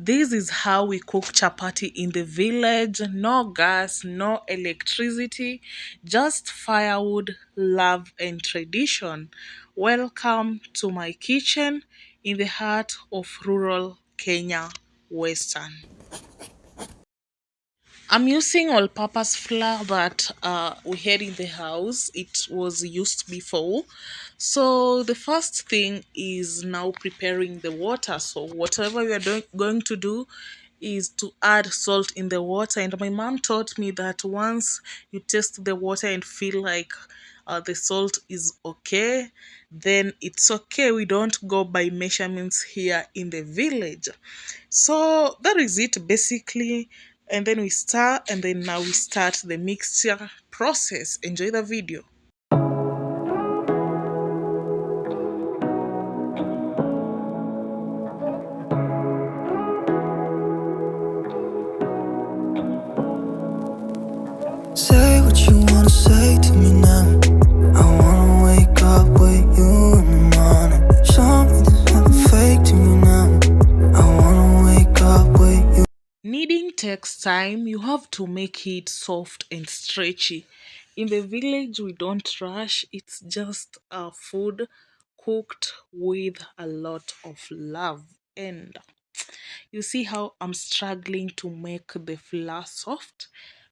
This is how we cook chapati in the village. No gas, no electricity, just firewood, love, and tradition. Welcome to my kitchen in the heart of rural Kenya, Western. I'm using all-purpose flour that we had in the house. It was used before. So the first thing is now preparing the water. So whatever we are going to do is to add salt in the water. And my mom taught me that once you taste the water and feel like the salt is okay, then it's okay. We don't go by measurements here in the village. So that is it basically. And then we stir, and then now we start the mixture process. Enjoy the video. Say what you wanna say to me now. I wanna wake up with you in the morning. Show me there's nothing fake to me now. I wanna wake up with you. Kneading takes time. You have to make it soft and stretchy. In the village, we don't rush. It's just food cooked with a lot of love. And you see how I'm struggling to make the flour soft,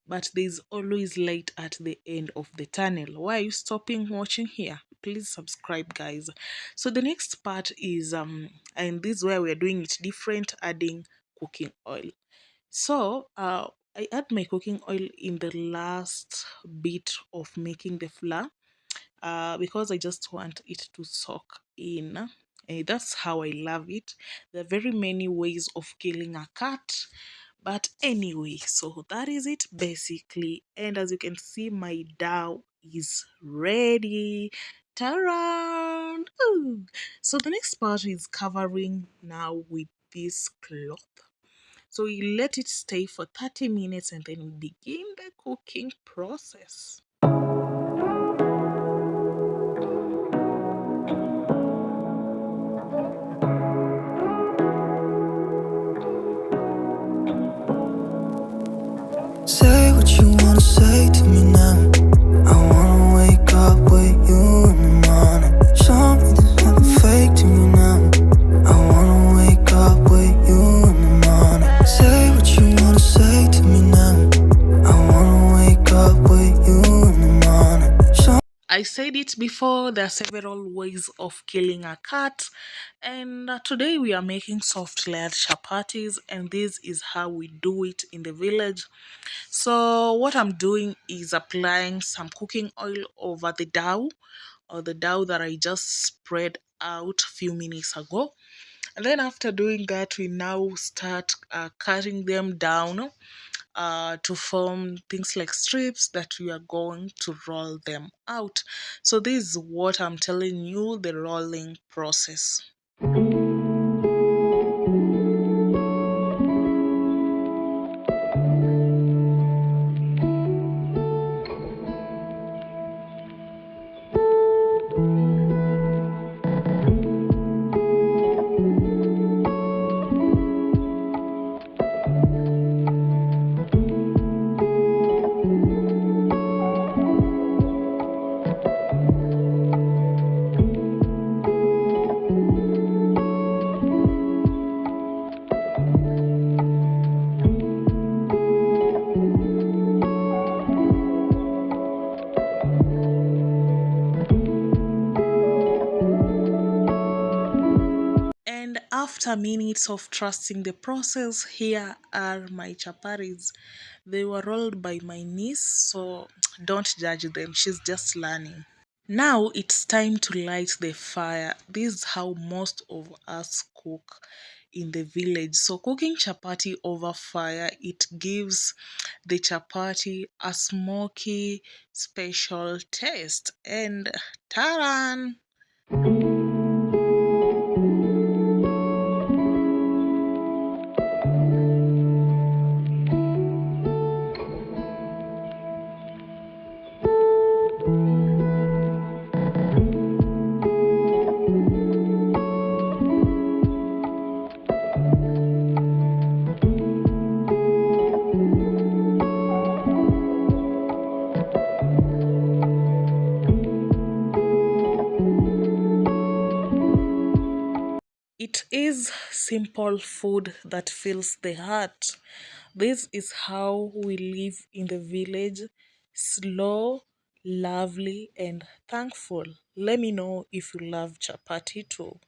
but there's always light at the end of the tunnel. Why are you stopping watching here? Please subscribe, guys. So the next part is and this is where we're doing it different, adding cooking oil. So I add my cooking oil in the last bit of making the flour because I just want it to soak in. And that's how I love it. There are very many ways of killing a cat. But anyway, so that is it basically. And as you can see, my dough is ready. Ta-da! Ooh. So the next part is covering now with this cloth. So we let it stay for 30 minutes and then we begin the cooking process. Say what you wanna say to me now. I wanna wake up with you in the morning. Show me there's nothing fake to me now. I wanna wake up with you in the morning. Say what you wanna say to me now. I wanna wake up with you in the morning. I said it before, there are several ways of killing a cat, and today we are making soft layered chapatis, and this is how we do it in the village. So what I'm doing is applying some cooking oil over the dough, or the dough that I just spread out a few minutes ago. And then after doing that, we now start cutting them down to form things like strips that we are going to roll them out. So this is what I'm telling you, the rolling process. And after minutes of trusting the process, here are my chapatis. They were rolled by my niece, so don't judge them. She's just learning. Now it's time to light the fire. This is how most of us cook in the village. So cooking chapati over fire, it gives the chapati a smoky, special taste. And taran! It is simple food that fills the heart. This is how we live in the village, slow, lovely, and thankful. Let me know if you love chapati too.